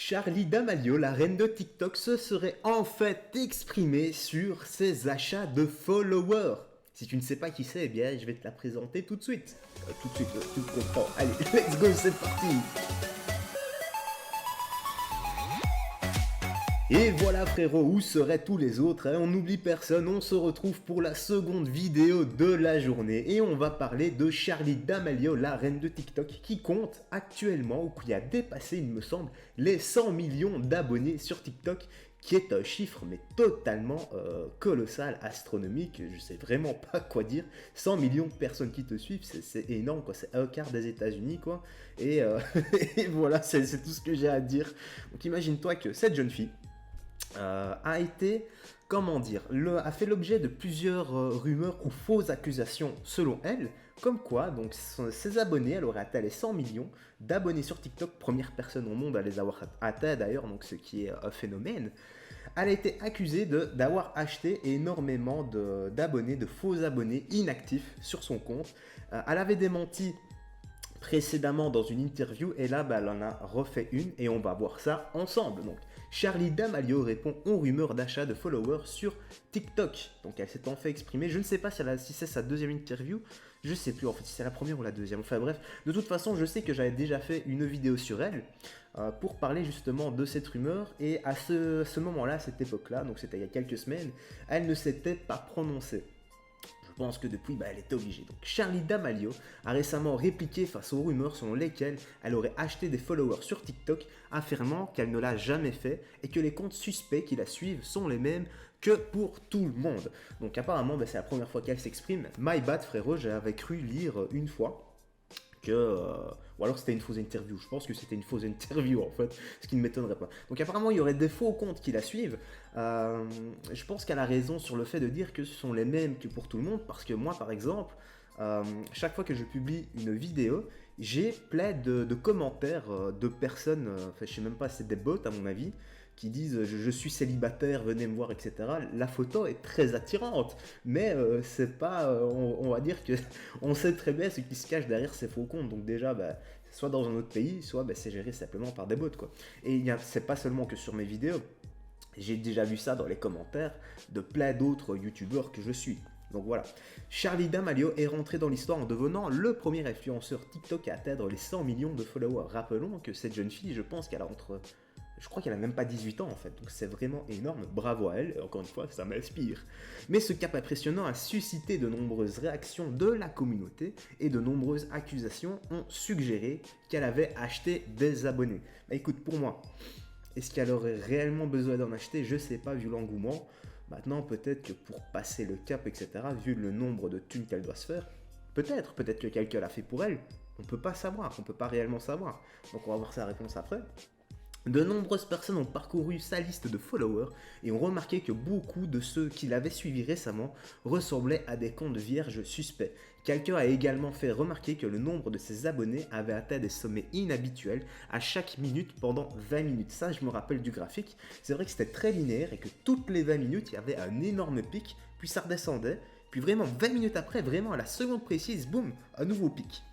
Charli D'Amelio, la reine de TikTok, se serait en fait exprimée sur ses achats de followers. Si tu ne sais pas qui c'est, eh bien, je vais te la présenter tout de suite. Tu comprends. Allez, let's go, c'est parti. Et voilà frérot, où seraient tous les autres, hein? On n'oublie personne, on se retrouve pour la seconde vidéo de la journée et on va parler de Charli D'Amelio, la reine de TikTok, qui compte actuellement, ou qui a dépassé il me semble, les 100 millions d'abonnés sur TikTok, qui est un chiffre mais totalement colossal, astronomique, je sais vraiment pas quoi dire. 100 millions de personnes qui te suivent, c'est énorme quoi, c'est un quart des États-Unis quoi, et, et voilà, c'est tout ce que j'ai à dire. Donc imagine-toi que cette jeune fille, a été, comment dire, a fait l'objet de plusieurs rumeurs ou fausses accusations selon elle, comme quoi, donc ses abonnés, elle aurait atteint les 100 millions d'abonnés sur TikTok, première personne au monde à les avoir atteints d'ailleurs, donc ce qui est un phénomène. Elle a été accusée d'avoir acheté énormément d'abonnés, de faux abonnés inactifs sur son compte. Elle avait démenti précédemment dans une interview et là elle en a refait une et on va voir ça ensemble. Donc Charli D'Amelio répond aux rumeurs d'achat de followers sur TikTok. Donc elle s'est en fait exprimer, je ne sais pas si c'est sa deuxième interview, je sais plus en fait si c'est la première ou la deuxième, enfin bref, de toute façon je sais que j'avais déjà fait une vidéo sur elle pour parler justement de cette rumeur et à ce moment-là, à cette époque-là, donc c'était il y a quelques semaines, elle ne s'était pas prononcée. Je pense que depuis, elle était obligée. Donc Charli D'Amelio a récemment répliqué face aux rumeurs selon lesquelles elle aurait acheté des followers sur TikTok, affirmant qu'elle ne l'a jamais fait et que les comptes suspects qui la suivent sont les mêmes que pour tout le monde. Donc apparemment, c'est la première fois qu'elle s'exprime. My bad frérot, j'avais cru lire une fois que, ou alors c'était une fausse interview, je pense que c'était une fausse interview en fait, ce qui ne m'étonnerait pas. Donc apparemment il y aurait des faux comptes qui la suivent. Je pense qu'elle a raison sur le fait de dire que ce sont les mêmes que pour tout le monde, parce que moi par exemple, chaque fois que je publie une vidéo, j'ai plein de commentaires de personnes, enfin je sais même pas, c'est des bots à mon avis, qui disent je suis célibataire, venez me voir, etc. La photo est très attirante, mais c'est pas, on va dire que on sait très bien ce qui se cache derrière ces faux comptes. Donc déjà, soit dans un autre pays, soit c'est géré simplement par des bots quoi. Et c'est pas seulement que sur mes vidéos, j'ai déjà vu ça dans les commentaires de plein d'autres youtubeurs que je suis. Donc voilà, Charli D'Amelio est rentré dans l'histoire en devenant le premier influenceur TikTok à atteindre les 100 millions de followers. Rappelons que cette jeune fille, je pense qu'elle a je crois qu'elle a même pas 18 ans en fait, donc c'est vraiment énorme, bravo à elle, et encore une fois, ça m'inspire. Mais ce cap impressionnant a suscité de nombreuses réactions de la communauté et de nombreuses accusations ont suggéré qu'elle avait acheté des abonnés. Écoute, pour moi, est-ce qu'elle aurait réellement besoin d'en acheter? Je sais pas, vu l'engouement. Maintenant, peut-être que pour passer le cap, etc., vu le nombre de thunes qu'elle doit se faire, peut-être que quelqu'un l'a fait pour elle, on peut pas savoir, on peut pas réellement savoir. Donc on va voir sa réponse après. De nombreuses personnes ont parcouru sa liste de followers et ont remarqué que beaucoup de ceux qui l'avaient suivi récemment ressemblaient à des comptes vierges suspects. Quelqu'un a également fait remarquer que le nombre de ses abonnés avait atteint des sommets inhabituels à chaque minute pendant 20 minutes. Ça, je me rappelle du graphique. C'est vrai que c'était très linéaire et que toutes les 20 minutes, il y avait un énorme pic, puis ça redescendait, puis vraiment 20 minutes après, vraiment à la seconde précise, boum, un nouveau pic.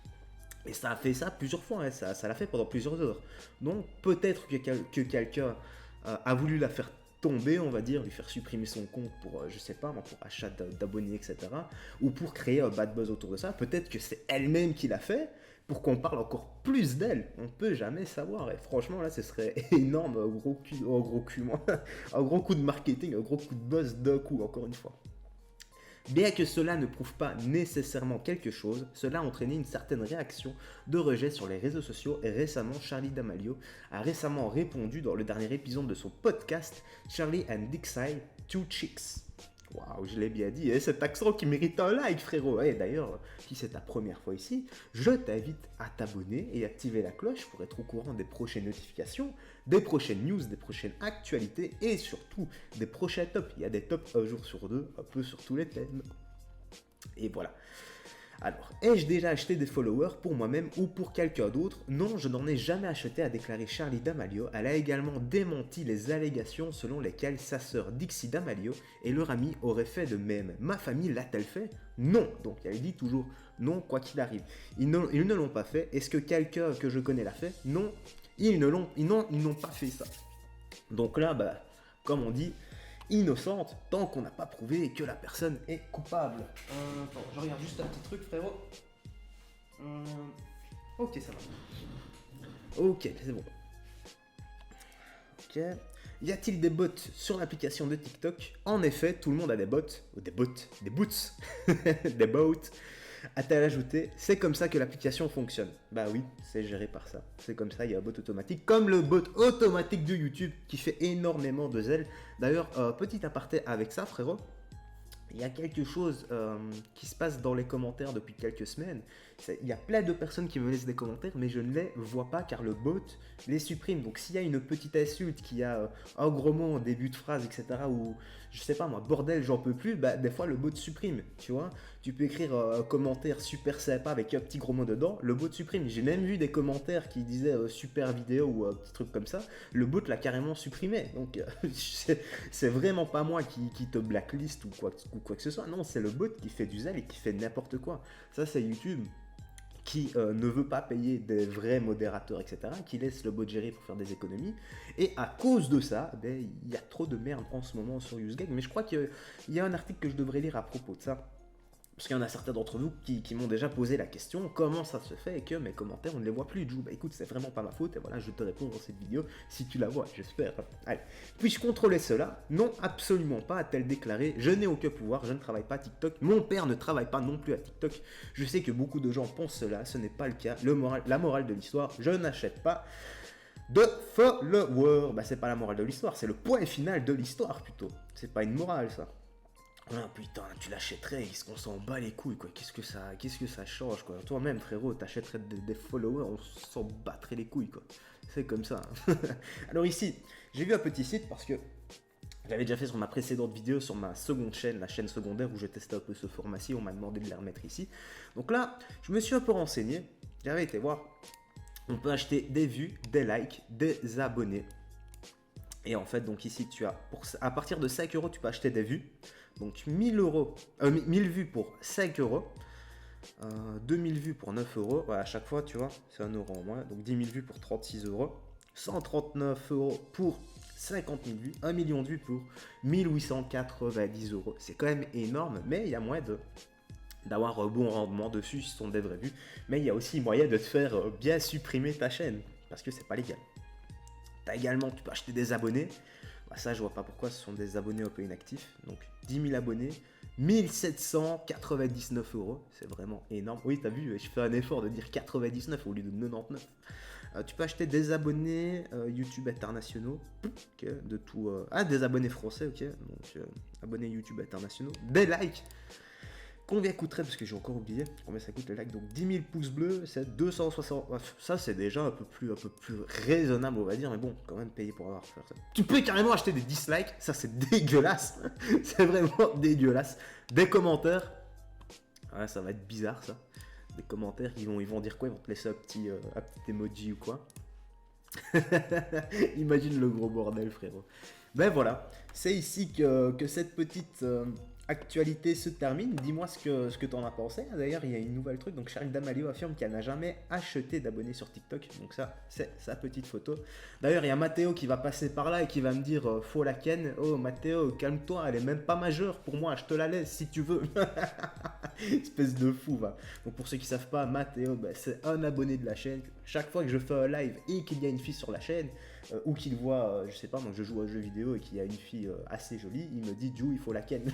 Et ça a fait ça plusieurs fois, hein, ça l'a fait pendant plusieurs heures. Donc peut-être que quelqu'un a voulu la faire tomber, on va dire, lui faire supprimer son compte pour, je sais pas, pour achat d'abonnés, etc. Ou pour créer un bad buzz autour de ça. Peut-être que c'est elle-même qui l'a fait pour qu'on parle encore plus d'elle. On peut jamais savoir. Et franchement, là, ce serait énorme, un gros coup de marketing, un gros coup de buzz d'un coup, encore une fois. Bien que cela ne prouve pas nécessairement quelque chose, cela a entraîné une certaine réaction de rejet sur les réseaux sociaux et récemment Charli D'Amelio a récemment répondu dans le dernier épisode de son podcast Charli and Dixie Two Chicks. Waouh, je l'ai bien dit, et cet accent qui mérite un like frérot. Et d'ailleurs, si c'est ta première fois ici, je t'invite à t'abonner et activer la cloche pour être au courant des prochaines notifications, des prochaines news, des prochaines actualités et surtout des prochains tops. Il y a des tops un jour sur deux, un peu sur tous les thèmes. Et voilà. Alors, ai-je déjà acheté des followers pour moi-même ou pour quelqu'un d'autre? Non, je n'en ai jamais acheté, a déclaré Charli D'Amelio. Elle a également démenti les allégations selon lesquelles sa sœur Dixie D'Amelio et leur amie auraient fait de même. Ma famille l'a-t-elle fait? Non. Donc elle dit toujours non quoi qu'il arrive. Ils ne l'ont pas fait. Est-ce que quelqu'un que je connais l'a fait? Non. ils n'ont pas fait ça. Donc là, bah, comme on dit, innocente tant qu'on n'a pas prouvé que la personne est coupable. Attends, je regarde juste un petit truc, frérot. Ok, ça va. Ok, c'est bon. Ok. Y a-t-il des bots sur l'application de TikTok? En effet, tout le monde a des bots, ou des bots, des boots, des bots à tel ajouter. C'est comme ça que l'application fonctionne. Bah oui, c'est géré par ça. C'est comme ça, il y a un bot automatique, comme le bot automatique de YouTube qui fait énormément de zèle. D'ailleurs, petit aparté avec ça, frérot. Il y a quelque chose qui se passe dans les commentaires depuis quelques semaines. Il y a plein de personnes qui me laissent des commentaires, mais je ne les vois pas car le bot les supprime. Donc s'il y a une petite insulte, qui a un gros mot en début de phrase, etc., ou je sais pas moi, bordel, j'en peux plus, bah des fois le bot supprime, tu vois. Tu peux écrire un commentaire super sympa avec un petit gros mot dedans, le bot supprime. J'ai même vu des commentaires qui disaient super vidéo ou un petit truc comme ça, le bot l'a carrément supprimé. Donc c'est vraiment pas moi qui te blacklist ou quoi que ce soit. Non, c'est le bot qui fait du zèle et qui fait n'importe quoi. Ça, c'est YouTube qui ne veut pas payer des vrais modérateurs, etc., qui laisse le bot gérer pour faire des économies. Et à cause de ça, ben, il y a trop de merde en ce moment sur UseGag. Mais je crois qu'il y a un article que je devrais lire à propos de ça. Parce qu'il y en a certains d'entre vous qui m'ont déjà posé la question, comment ça se fait que mes commentaires, on ne les voit plus, Jou? Bah écoute, c'est vraiment pas ma faute, et voilà, je te réponds dans cette vidéo, si tu la vois, j'espère. Allez, puis-je contrôler cela? Non, absolument pas, a-t-elle déclaré. Je n'ai aucun pouvoir, je ne travaille pas à TikTok, mon père ne travaille pas non plus à TikTok. Je sais que beaucoup de gens pensent cela, ce n'est pas le cas. La morale de l'histoire, je n'achète pas de followers. Bah c'est pas la morale de l'histoire, c'est le point final de l'histoire plutôt. C'est pas une morale ça. Ah putain, tu l'achèterais, qu'est-ce qu'on s'en bat les couilles quoi, qu'est-ce que ça change quoi. Toi-même frérot, t'achèterais des followers, on s'en battrait les couilles quoi. C'est comme ça. Alors ici, j'ai vu un petit site parce que j'avais déjà fait sur ma précédente vidéo sur ma seconde chaîne, la chaîne secondaire où je testais un peu ce format-ci, on m'a demandé de les remettre ici. Donc là, je me suis un peu renseigné, j'avais été voir, on peut acheter des vues, des likes, des abonnés. Et en fait, donc ici, tu as, à partir de 5 euros, tu peux acheter des vues. Donc 1000 vues pour 5 euros. 2000 vues pour 9 euros. Ouais, à chaque fois, tu vois, c'est 1 euro en moins. Donc 10 000 vues pour 36 euros. 139 euros pour 50 000 vues. 1 million de vues pour 1890 euros. C'est quand même énorme, mais il y a moyen d'avoir un bon rendement dessus si ce sont des vraies vues. Mais il y a aussi moyen de te faire bien supprimer ta chaîne. Parce que c'est pas légal. T'as également, tu peux acheter des abonnés. Bah ça, je vois pas pourquoi, ce sont des abonnés un peu inactifs. Donc 10 000 abonnés, 1799 euros. C'est vraiment énorme. Oui, t'as vu, je fais un effort de dire 99 au lieu de 99. Tu peux acheter des abonnés YouTube internationaux. De tout. Des abonnés français, ok. Donc abonnés YouTube internationaux. Des likes. Combien coûterait, parce que j'ai encore oublié combien ça coûte le like, donc 10 000 pouces bleus, c'est 260, ça c'est déjà un peu plus raisonnable on va dire, mais bon, quand même payer pour avoir fait ça. Tu peux carrément acheter des dislikes, ça c'est dégueulasse, c'est vraiment dégueulasse. Des commentaires, ouais ça va être bizarre ça, des commentaires, ils vont dire quoi, ils vont te laisser un petit emoji ou quoi. Imagine le gros bordel frérot. Ben voilà, c'est ici que cette petite actualité se termine. Dis-moi ce que t'en as pensé. D'ailleurs, il y a une nouvelle truc. Donc, Charlie D'Amelio affirme qu'elle n'a jamais acheté d'abonnés sur TikTok. Donc ça, c'est sa petite photo. D'ailleurs, il y a Mathéo qui va passer par là et qui va me dire faut la ken. Oh, Mathéo, calme-toi, elle est même pas majeure pour moi. Je te la laisse si tu veux. Espèce de fou, va. Donc, pour ceux qui savent pas, Mathéo, ben, c'est un abonné de la chaîne. Chaque fois que je fais un live et qu'il y a une fille sur la chaîne, ou qu'il voit, je sais pas, moi je joue à un jeu vidéo et qu'il y a une fille assez jolie, il me dit Jou, il faut la ken.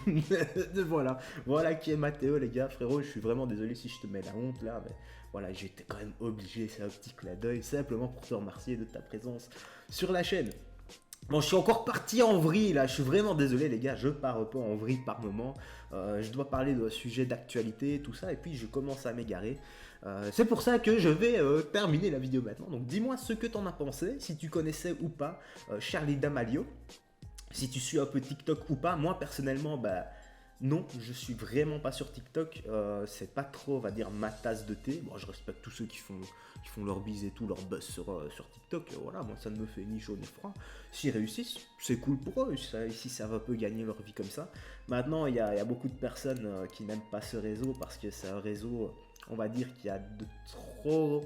voilà qui est Mathéo, les gars, frérot. Je suis vraiment désolé si je te mets la honte là, mais voilà, j'étais quand même obligé, c'est un petit clin d'œil, simplement pour te remercier de ta présence sur la chaîne. Bon, je suis encore parti en vrille là, je suis vraiment désolé les gars, je pars un peu en vrille par moment. Je dois parler de sujets d'actualité, tout ça, et puis je commence à m'égarer. C'est pour ça que je vais terminer la vidéo maintenant. Donc dis-moi ce que t'en as pensé, si tu connaissais ou pas Charlie D'Amelio, si tu suis un peu TikTok ou pas. Moi personnellement, bah non, je suis vraiment pas sur TikTok, c'est pas trop, on va dire, ma tasse de thé. Bon, je respecte tous ceux qui font leur bise et tout, leur buzz sur TikTok, voilà, moi ça ne me fait ni chaud ni froid. S'ils réussissent, c'est cool pour eux, si ça va un peu gagner leur vie comme ça. Maintenant, il y a beaucoup de personnes qui n'aiment pas ce réseau, parce que c'est un réseau, on va dire, qui a de trop...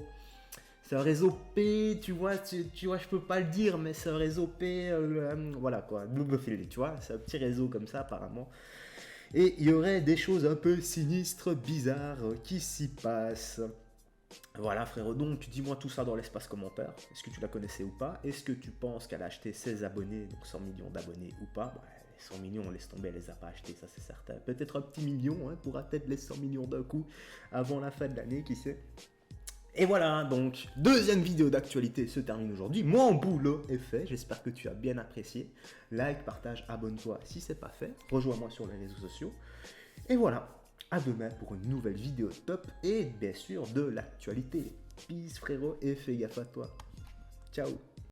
C'est un réseau P, tu vois, je peux pas le dire, mais c'est un réseau P, voilà quoi, double fil, tu vois, c'est un petit réseau comme ça apparemment. Et il y aurait des choses un peu sinistres, bizarres qui s'y passent. Voilà frérot, donc dis-moi tout ça dans l'espace commentaire. Est-ce que tu la connaissais ou pas? Est-ce que tu penses qu'elle a acheté 16 abonnés, donc 100 millions d'abonnés ou pas? Bah, les 100 millions, on laisse tomber, elle les a pas achetés, ça c'est certain. Peut-être un petit million, hein, pourra peut-être les 100 millions d'un coup avant la fin de l'année, qui sait. Et voilà, donc, deuxième vidéo d'actualité se termine aujourd'hui. Mon boulot est fait, j'espère que tu as bien apprécié. Like, partage, abonne-toi si c'est pas fait. Rejoins-moi sur les réseaux sociaux. Et voilà, à demain pour une nouvelle vidéo top et bien sûr de l'actualité. Peace frérot et fais gaffe à toi. Ciao.